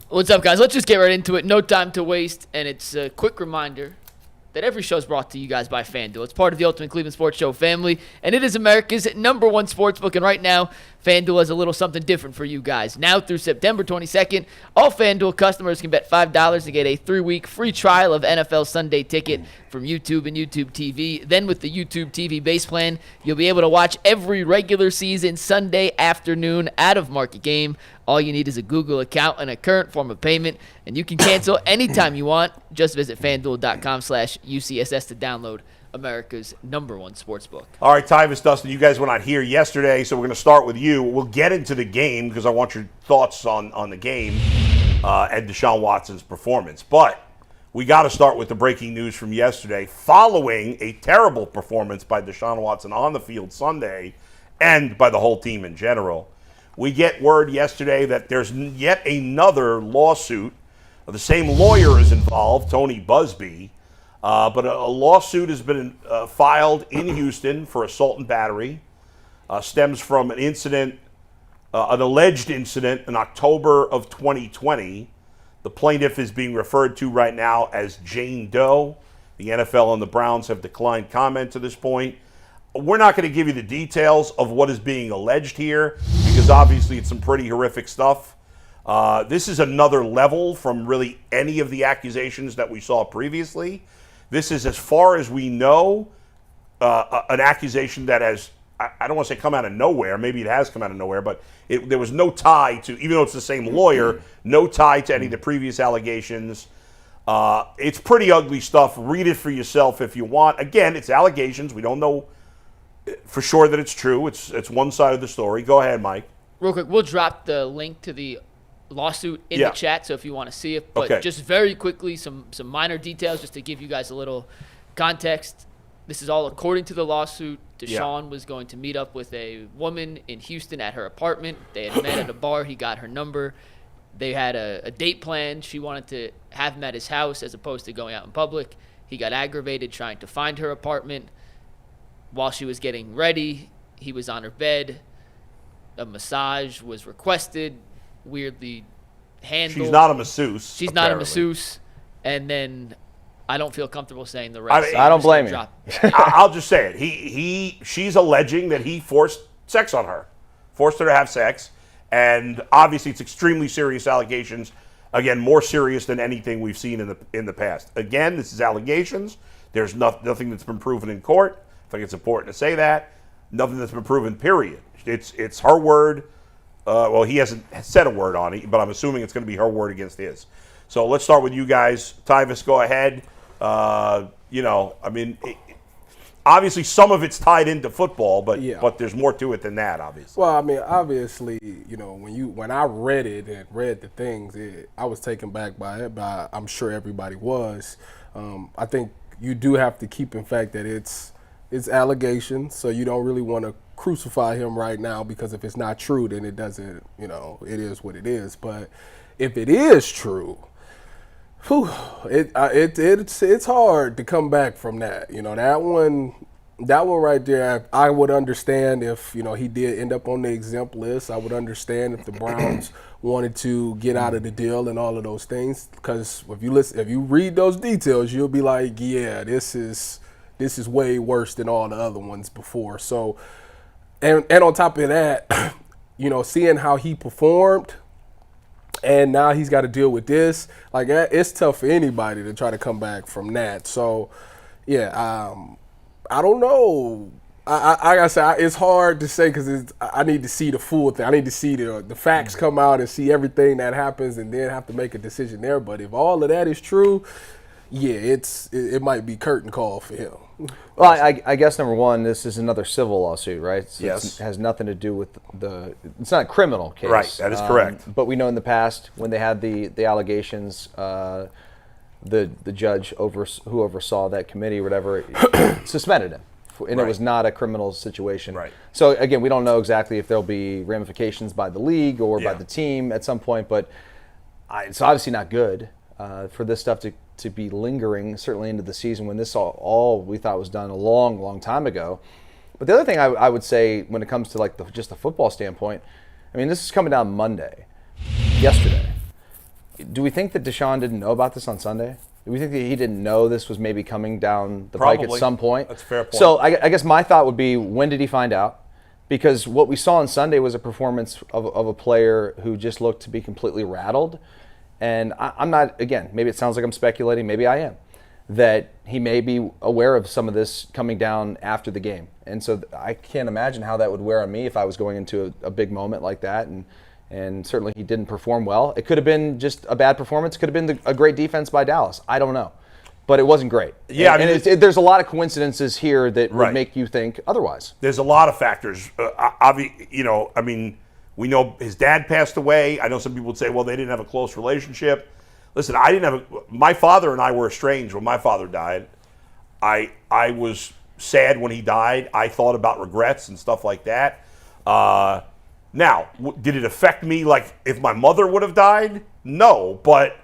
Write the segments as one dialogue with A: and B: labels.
A: What's up, guys? Let's just get right into it. No time to waste, and it's a quick reminder that every show is brought to you guys by FanDuel. It's part of the Ultimate Cleveland Sports Show family, and it is America's #1 sportsbook. And right now, FanDuel has a little something different for you guys. Now through September 22nd, all FanDuel customers can bet $5 to get a 3-week free trial of NFL Sunday Ticket from YouTube and YouTube TV. Then with the YouTube TV base plan, you'll be able to watch every regular season Sunday afternoon out-of-market game. All you need is a Google account and a current form of payment, and you can cancel anytime you want. Just visit FanDuel.com/UCSS to download America's #1 sportsbook.
B: All right, Tyvis, Dustin, you guys were not here yesterday, so we're going to start with you. We'll get into the game because I want your thoughts on the game and Deshaun Watson's performance. But we got to start with the breaking news from yesterday. Following a terrible performance by Deshaun Watson on the field Sunday and by the whole team in general, we get word yesterday that there's yet another lawsuit. The same lawyer is involved, Tony Busby, but a lawsuit has been filed in Houston for assault and battery. Stems from an incident, an alleged incident in October of 2020. The plaintiff is being referred to right now as Jane Doe. The NFL and the Browns have declined comment to this point. We're not going to give you the details of what is being alleged here because obviously it's some pretty horrific stuff. This is another level from really any of the accusations that we saw previously. This is, as far as we know, an accusation that has, I don't want to say come out of nowhere. Maybe it has come out of nowhere, but there was no tie to, even though it's the same lawyer, no tie to any of the previous allegations. It's pretty ugly stuff. Read it for yourself if you want. Again, it's allegations. We don't know for sure that it's true. It's one side of the story. Go ahead, Mike.
A: Real quick, we'll drop the link to the lawsuit in the chat, so if you want to see it. But just very quickly, some minor details just to give you guys a little context. This is all according to the lawsuit. Deshaun was going to meet up with a woman in Houston at her apartment. They had met at a bar. He got her number. They had a date planned. She wanted to have him at his house as opposed to going out in public. He got aggravated trying to find her apartment. While she was getting ready, he was on her bed. A massage was requested, weirdly handled.
B: She's not a masseuse.
A: She's not a masseuse. And then I don't feel comfortable saying the rest.
C: I don't blame you.
B: I'll just say it. She's alleging that he forced sex on her, forced her to have sex. And obviously it's extremely serious allegations. Again, more serious than anything we've seen in the past. Again, this is allegations. There's nothing that's been proven in court. I think it's important to say that. Nothing that's been proven, period. It's her word. Well, he hasn't said a word on it, but I'm assuming it's going to be her word against his. So let's start with you guys. Tyvis, go ahead. Obviously some of it's tied into football, but there's more to it than that, obviously.
D: Well, I mean, obviously, when I read it and read the things, I was taken back by it, but I'm sure everybody was. I think you do have to keep in fact that it's allegations, so you don't really want to crucify him right now because if it's not true, then it doesn't, it is what it is. But if it is true, it's hard to come back from that. That one right there, I would understand if, he did end up on the exempt list. I would understand if the Browns wanted to get out of the deal and all of those things. Because if you read those details, you'll be like, yeah, this is way worse than all the other ones before. So, and on top of that, seeing how he performed, and now he's got to deal with this. Like, it's tough for anybody to try to come back from that. So, yeah, I don't know. I gotta say, it's hard to say because I need to see the full thing. I need to see the facts come out and see everything that happens and then have to make a decision there. But if all of that is true, yeah, it might be curtain call for him.
C: Well, I guess number one, this is another civil lawsuit, right? So
B: yes.
C: It has nothing to do with it's not a criminal case.
B: Right, that is correct.
C: But we know in the past when they had the allegations, the judge who oversaw that committee or whatever suspended him. And it was not a criminal situation.
B: Right.
C: So, again, we don't know exactly if there'll be ramifications by the league or by the team at some point, but it's obviously not good for this stuff to be lingering, certainly into the season when this all we thought was done a long, long time ago. But the other thing I would say when it comes to just the football standpoint, I mean, this is coming down Monday, yesterday. do we think that Deshaun didn't know about this on Sunday? Do we think that he didn't know this was maybe coming down the pike at some point?
B: That's a fair point.
C: So I guess my thought would be, when did he find out? Because what we saw on Sunday was a performance of a player who just looked to be completely rattled. And I'm not, again, maybe it sounds like I'm speculating, maybe I am, that he may be aware of some of this coming down after the game. And so I can't imagine how that would wear on me if I was going into a big moment like that. And certainly he didn't perform well. It could have been just a bad performance. It could have been a great defense by Dallas. I don't know. But it wasn't great.
B: Yeah,
C: there's a lot of coincidences here that would make you think otherwise.
B: There's a lot of factors. We know his dad passed away. I know some people would say, well, they didn't have a close relationship. Listen, my father and I were estranged when my father died. I was sad when he died. I thought about regrets and stuff like that. Now, did it affect me like if my mother would have died? No, but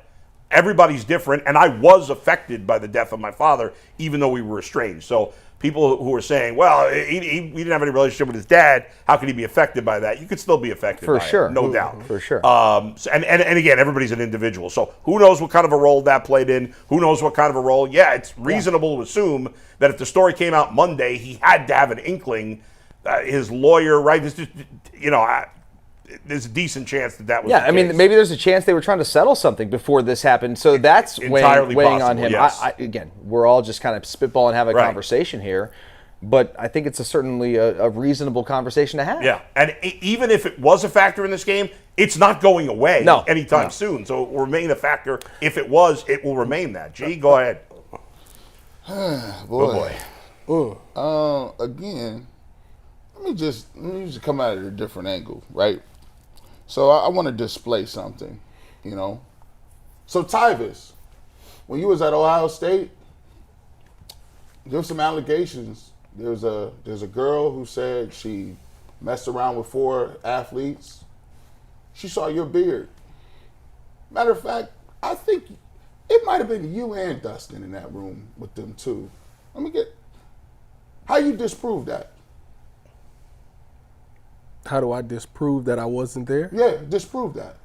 B: everybody's different, and I was affected by the death of my father, even though we were estranged. So people who are saying, well, he didn't have any relationship with his dad, how could he be affected by that? You could still be affected by it, no doubt.
C: For sure.
B: And again, everybody's an individual. So who knows what kind of a role that played in? Who knows what kind of a role? Yeah, it's reasonable to assume that if the story came out Monday, he had to have an inkling. His lawyer, right? There's a decent chance that was.
C: Yeah,
B: the case.
C: Maybe there's a chance they were trying to settle something before this happened. So that's
B: entirely
C: weighing
B: possible,
C: on him.
B: yes.
C: Again, we're all just kind of spitballing, having a conversation here, but I think it's certainly a reasonable conversation to have.
B: Yeah, and even if it was a factor in this game, it's not going away anytime soon. So it will remain a factor. If it was, it will remain that. G, go ahead.
E: Boy. Again, let me just come at it at a different angle, right? So I want to display something, So Tyvis, when you was at Ohio State, there were some allegations. There's a girl who said she messed around with 4 athletes. She saw your beard. Matter of fact, I think it might have been you and Dustin in that room with them too. How you disprove that?
D: How do I disprove that I wasn't there?
E: Yeah, disprove that.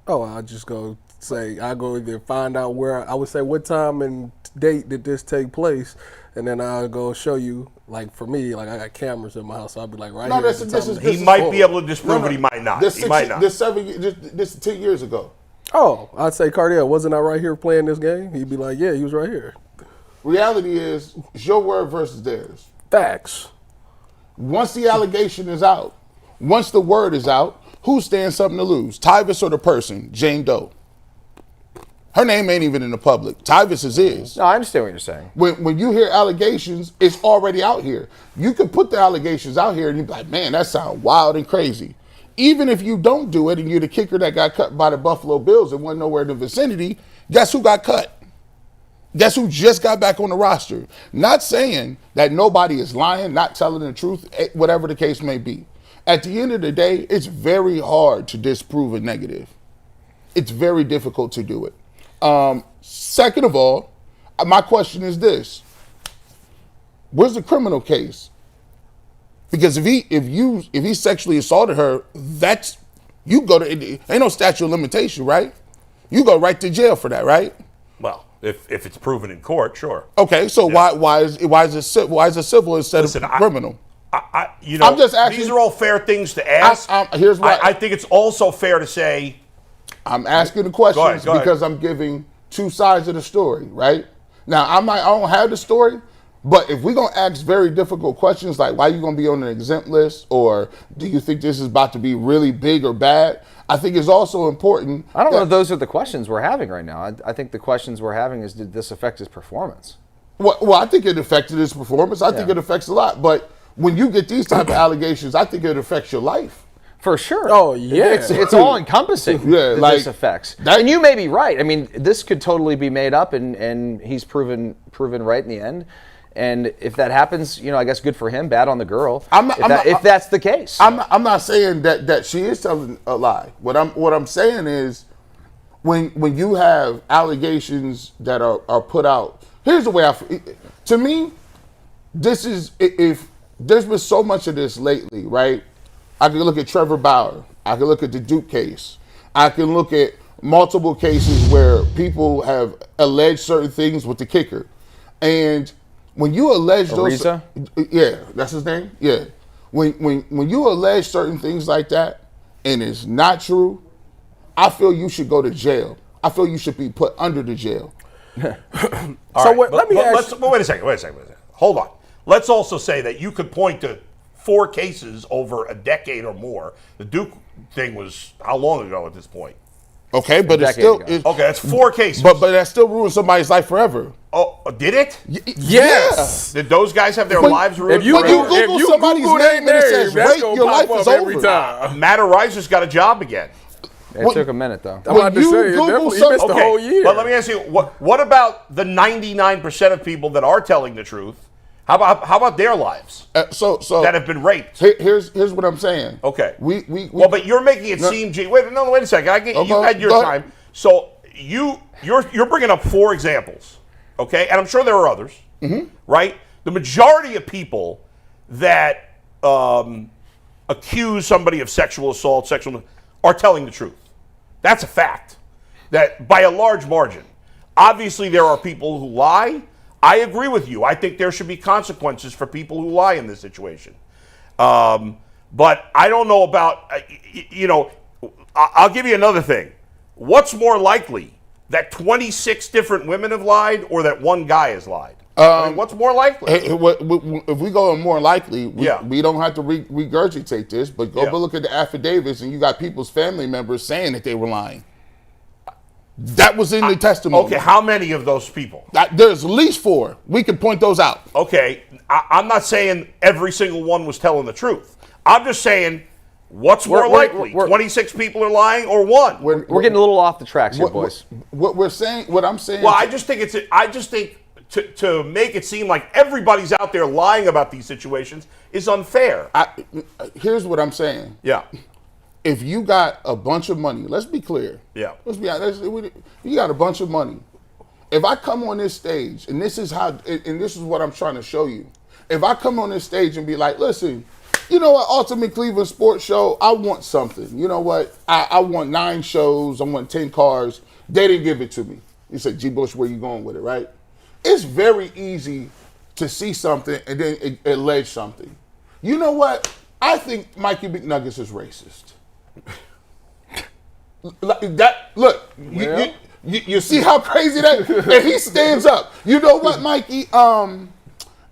D: Oh, I'll just go say, I go either find out where, I would say what time and date did this take place, and then I'll go show you, like for me, like I got cameras in my house, so I'll be like, here.
B: He might be able to disprove it, he might not. He might not.
E: This 10 years ago.
D: Oh, I'd say, Cardell, wasn't I right here playing this game? He'd be like, yeah, he was right here.
E: Reality is, it's your word versus theirs.
D: Facts.
E: Once the allegation is out, once the word is out, who stands something to lose? Tyvis or the person, Jane Doe? Her name ain't even in the public. Tyvis is.
C: No, I understand what you're saying.
E: When you hear allegations, it's already out here. You can put the allegations out here and you're like, man, that sounds wild and crazy. Even if you don't do it and you're the kicker that got cut by the Buffalo Bills and wasn't nowhere in the vicinity, guess who got cut? Guess who just got back on the roster? Not saying that nobody is lying, not telling the truth, whatever the case may be. At the end of the day, it's very hard to disprove a negative. It's very difficult to do it. Second of all, my question is this. Where's the criminal case? Because if he sexually assaulted her, ain't no statute of limitation, right? You go right to jail for that, right?
B: Well, if it's proven in court, sure.
E: Okay, so why is it civil instead of criminal?
B: I'm just asking. These are all fair things to ask.
E: Here's what
B: I think it's also fair to say.
E: I'm asking the questions because I'm giving 2 sides of the story, right? Now, I don't have the story, but if we're going to ask very difficult questions like why are you going to be on an exempt list, or do you think this is about to be really big or bad, I think it's also important.
C: I don't know if those are the questions we're having right now. I think the questions we're having is, did this affect his performance?
E: Well, I think it affected his performance. I think it affects a lot. But when you get these type of allegations, I think it affects your life.
C: For sure.
D: Oh, yeah.
C: It's all encompassing. This affects. And you may be right. I mean, this could totally be made up, and he's proven right in the end. And if that happens, I guess good for him. Bad on the girl. If that's the case.
E: I'm not saying that she is telling a lie. What I'm saying is, when you have allegations that are put out, here's the way to me, this is, if there's been so much of this lately, right? I can look at Trevor Bauer. I can look at the Duke case. I can look at multiple cases where people have alleged certain things with the kicker. And when you allege those,
C: Ariza?
E: yeah, that's his name. Yeah, when you allege certain things like that and it's not true, I feel you should go to jail. I feel you should be put under the jail.
D: Let me ask you.
B: Wait a second. Hold on. Let's also say that you could point to 4 cases over a decade or more. The Duke thing was how long ago at this point?
E: Okay, but it's still
B: Okay, that's 4 cases.
E: But that still ruined somebody's life forever.
B: Oh, did it?
D: Yes.
B: Did those guys have their
E: When-
B: lives ruined?
D: If you
B: forever?
E: Google somebody's
D: Google
E: name
D: their
E: and it says
D: that's
E: rape,
D: gonna
E: your
D: pop
E: life is
D: up every
E: over.
D: time.
B: Matt Arizer's got a job again.
C: It took a minute, though.
D: I'm about to
E: you
D: say,
E: Google
D: definitely,
E: some-
D: he missed the whole year.
B: But let me ask you, what about the 99% of people that are telling the truth? How about their lives
E: So
B: that have been raped?
E: here's what I'm saying.
B: Okay.
E: We
B: Well, but you're making it seem. Wait a second.
E: Okay,
B: You had your
E: go ahead.
B: time. So you're bringing up 4 examples, okay? And I'm sure there are others, right? The majority of people that accuse somebody of sexual assault, are telling the truth. That's a fact. That by a large margin. Obviously, there are people who lie. I agree with you. I think there should be consequences for people who lie in this situation. But I don't know about, I'll give you another thing. What's more likely, that 26 different women have lied or that one guy has lied? What's more likely?
E: If we go on more likely,
B: Yeah.
E: we don't have to regurgitate this, but go
B: Yeah.
E: look at the affidavits and you got people's family members saying that they were lying. That was in the testimony.
B: Okay, how many of those people?
E: There's at least 4. We can point those out.
B: Okay, I'm not saying every single one was telling the truth. I'm just saying, what's more likely? 26 people are lying or 1?
C: We're getting a little off the tracks here, boys.
E: What I'm saying.
B: Well, I just think to make it seem like everybody's out there lying about these situations is unfair.
E: Here's what I'm saying.
B: Yeah.
E: If you got a bunch of money, let's be clear.
B: Yeah.
E: Let's be honest. You got a bunch of money. If I come on this stage, and this is what I'm trying to show you. If I come on this stage and be like, listen, you know what, Ultimate Cleveland Sports Show, I want something. You know what? I want 9 shows. I want 10 cars. They didn't give it to me. You said, G. Bush, where you going with it, right? It's very easy to see something and then allege something. You know what? I think Mikey McNuggets is racist. Look, you see how crazy that, and he stands up. You know what, Mikey?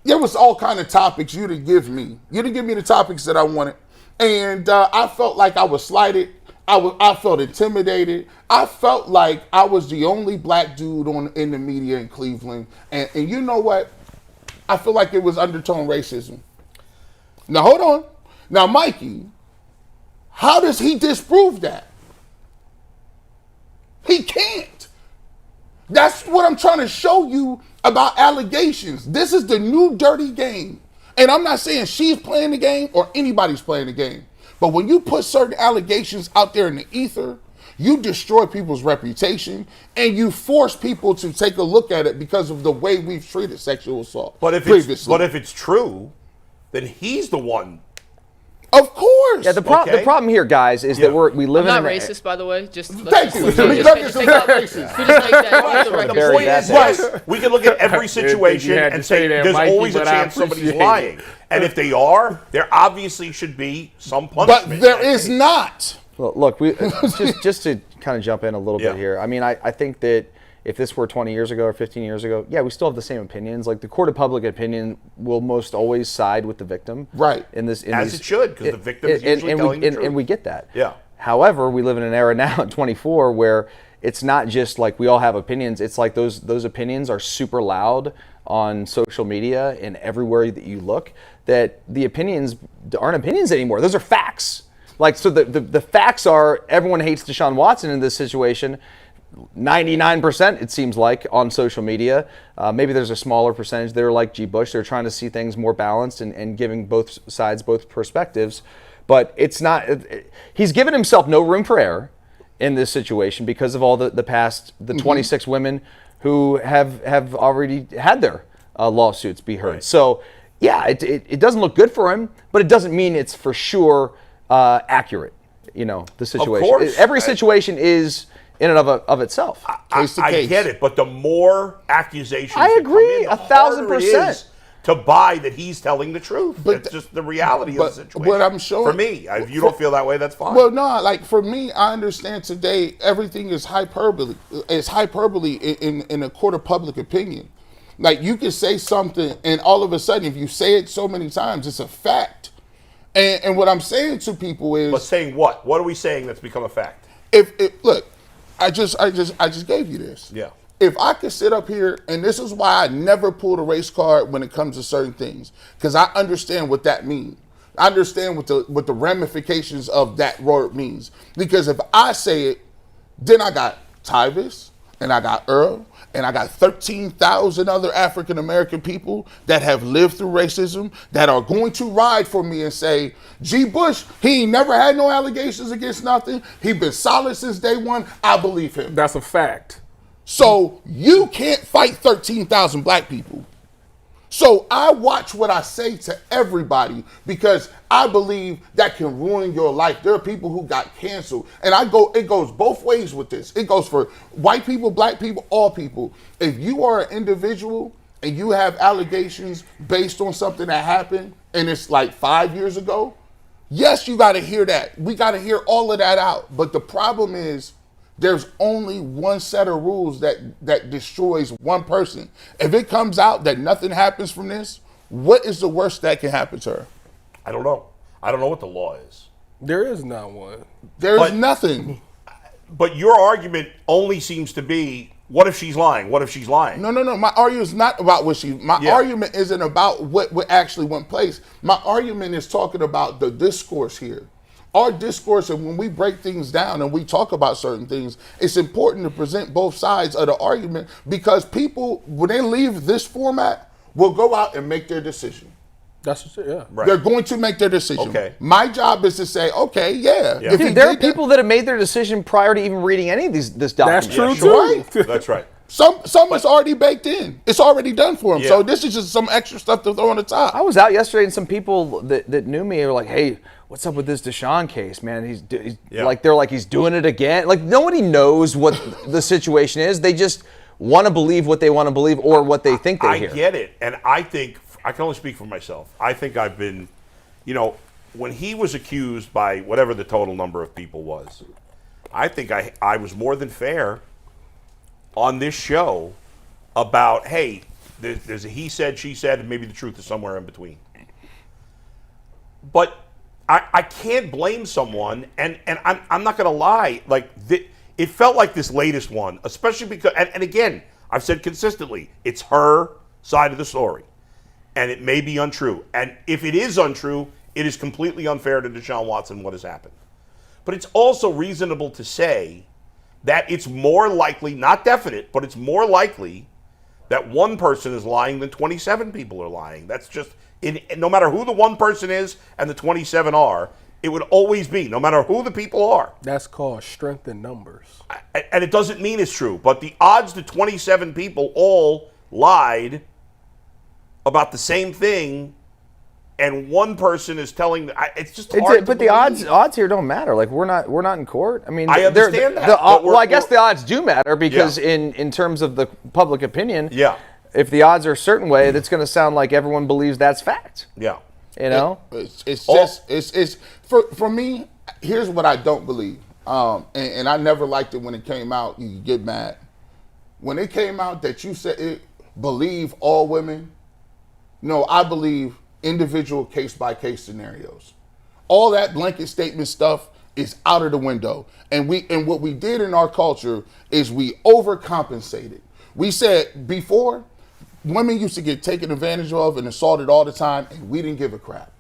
E: There was all kind of topics you didn't give me. You didn't give me the topics that I wanted, and I felt like I was slighted. I felt intimidated. I felt like I was the only black dude in the media in Cleveland, and you know what? I feel like it was undertone racism. Now hold on. Now, Mikey, how does he disprove that? He can't. That's what I'm trying to show you about allegations. This is the new dirty game. And I'm not saying she's playing the game or anybody's playing the game. But when you put certain allegations out there in the ether, you destroy people's reputation and you force people to take a look at it because of the way we've treated sexual assault previously.
B: But if it's true, then he's the one.
E: Of course.
C: Yeah, the problem here, guys, is that we live
A: I'm
C: in
A: not
C: an
A: racist, by the way. Just
E: Thank you.
A: just take out-
E: Racist.
A: we just make that off the record.
C: Very
B: Point
C: bad
B: is,
C: thing.
B: yes, we can look at every situation
D: had to
B: and
D: say
B: say
D: that,
B: there's
D: Mikey,
B: always a
D: but I
B: chance somebody's
D: appreciate
B: lying. And if they are, there obviously should be some
E: But
B: punishment.
E: there is not.
C: Well, look, just to kind of jump in a little bit here. I mean, I think that if this were 20 years ago or 15 years ago, yeah, we still have the same opinions. Like the court of public opinion will most always side with the victim,
E: Right.
C: As
B: it should, because the victim is usually telling the truth.
C: And we get that.
B: Yeah.
C: However, we live in an era now at 24 where it's not just like we all have opinions. It's like those opinions are super loud on social media and everywhere that you look. That the opinions aren't opinions anymore. Those are facts. Like so, the facts are everyone hates Deshaun Watson in this situation. 99% it seems like on social media. Maybe there's a smaller percentage that are like G. Bush. They're trying to see things more balanced and giving both sides both perspectives. But it's not. He's given himself no room for error in this situation because of all the 26 women who have already had their lawsuits be heard. Right. So yeah, it doesn't look good for him, but it doesn't mean it's for sure accurate. You know, the situation.
B: Of course.
C: Every situation is in and of itself.
E: Case to
B: I
E: case.
B: get it, but the more accusations
C: I
B: that come
C: agree,
B: in, the
C: 1,000%.
B: harder it is to buy that he's telling the truth.
E: But
B: That's just the reality of the
E: but
B: situation.
E: what I'm showing-
B: for me, if you don't feel that way, that's fine.
E: Well, no, like for me, I understand today everything is hyperbole. It's hyperbole in a court of public opinion. Like you can say something, and all of a sudden, if you say it so many times, it's a fact. And what I'm saying to people is,
B: but saying what? What are we saying that's become a fact?
E: if look, I just gave you this.
B: Yeah.
E: If I could sit up here, and this is why I never pulled a race card when it comes to certain things, because I understand what that means. I understand what the ramifications of that word means. Because if I say it, then I got Tyvis, and I got Earl, and I got 13,000 other African American people that have lived through racism that are going to ride for me and say, G. Bush, he ain't never had no allegations against nothing. He been solid since day one. I believe him.
D: That's a fact.
E: So you can't fight 13,000 black people. So I watch what I say to everybody because I believe that can ruin your life. There are people who got canceled. And it goes both ways with this. It goes for white people, black people, all people. If you are an individual and you have allegations based on something that happened and it's like 5 years ago, yes, you got to hear that. We got to hear all of that out. But the problem is, there's only one set of rules that destroys one person. If it comes out that nothing happens from this, what is the worst that can happen to her?
B: I don't know. I don't know what the law is.
D: There is not one.
E: There's nothing.
B: But your argument only seems to be, what if she's lying? What if she's lying?
E: No. My argument is not about my argument isn't about what actually went place. My argument is talking about the discourse here. Our discourse, and when we break things down and we talk about certain things, it's important to present both sides of the argument because people, when they leave this format, will go out and make their decision.
D: That's what, yeah.
B: Right.
E: They're going to make their decision.
B: Okay.
E: My job is to say, okay, yeah.
B: Yeah.
E: If he
C: Dude, there are
E: did that-
C: people that have made their decision prior to even reading any of this document.
D: That's true
B: Yeah,
D: too.
B: sure. That's right.
E: Some is already baked in. It's already done for him.
B: Yeah.
E: So this is just some extra stuff to throw on the top.
C: I was out yesterday, and some people that knew me were like, "Hey, what's up with this Deshaun case, man? He's
B: Yeah.
C: like, they're like, he's doing it again. Like, nobody knows what the situation is. They just want to believe what they want to believe or what they think they hear."
B: I get it. And I think, I can only speak for myself. I think I've been, when he was accused by whatever the total number of people was, I think I was more than fair on this show about, hey, there's a he said, she said, and maybe the truth is somewhere in between. But I can't blame someone, and I'm not going to lie. Like, it felt like this latest one, especially because, and again, I've said consistently, it's her side of the story, and it may be untrue. And if it is untrue, it is completely unfair to Deshaun Watson what has happened. But it's also reasonable to say that it's more likely, not definite, but it's more likely that one person is lying than 27 people are lying. That's just, no matter who the one person is and the 27 are, it would always be, no matter who the people are.
D: That's called strength in numbers.
B: And it doesn't mean it's true, but the odds that 27 people all lied about the same thing and one person is telling, it's just hard to
C: But the
B: believe.
C: odds here don't matter. Like, we're not in court. I mean,
B: I understand that, but
C: well, I guess the odds do matter because
B: Yeah.
C: in terms of the public opinion,
B: Yeah.
C: if the odds are a certain way, that's going to sound like everyone believes that's fact.
B: Yeah.
C: You know?
E: It's just for me. Here's what I don't believe, and I never liked it when it came out. You get mad when it came out that you said it. Believe all women. No, I believe individual case by case scenarios. All that blanket statement stuff is out of the window. And what we did in our culture is we overcompensated. We said before, women used to get taken advantage of and assaulted all the time, and we didn't give a crap.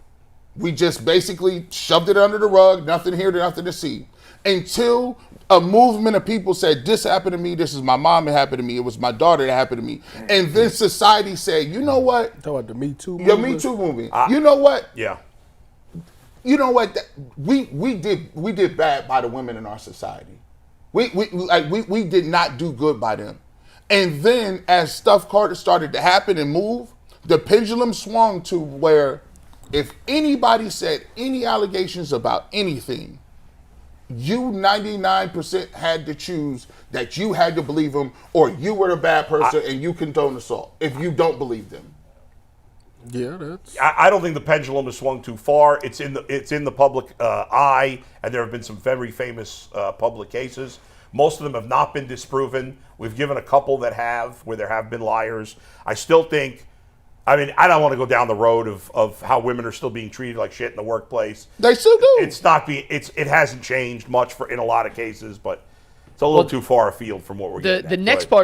E: We just basically shoved it under the rug, nothing here, nothing to see. Until a movement of people said, this happened to me, this is my mom, it happened to me, it was my daughter that happened to me. And then society said, you know what?
D: Talk about the Me Too
E: The
D: movement.
E: Me Too movement. You know what?
B: Yeah.
E: You know what? We did bad by the women in our society. We did not do good by them. And then as stuff started to happen and move, the pendulum swung to where if anybody said any allegations about anything, you 99% had to choose that you had to believe them, or you were the bad person and you condone assault if you don't believe them.
D: Yeah, that's.
B: I don't think the pendulum has swung too far. It's in the public eye, and there have been some very famous public cases. Most of them have not been disproven. We've given a couple that have, where there have been liars. I still think, I mean, I don't want to go down the road of how women are still being treated like shit in the workplace.
E: They still do.
B: It hasn't changed much in a lot of cases, but it's a little too far afield from what we're getting at.
A: The next
B: Go ahead.
A: part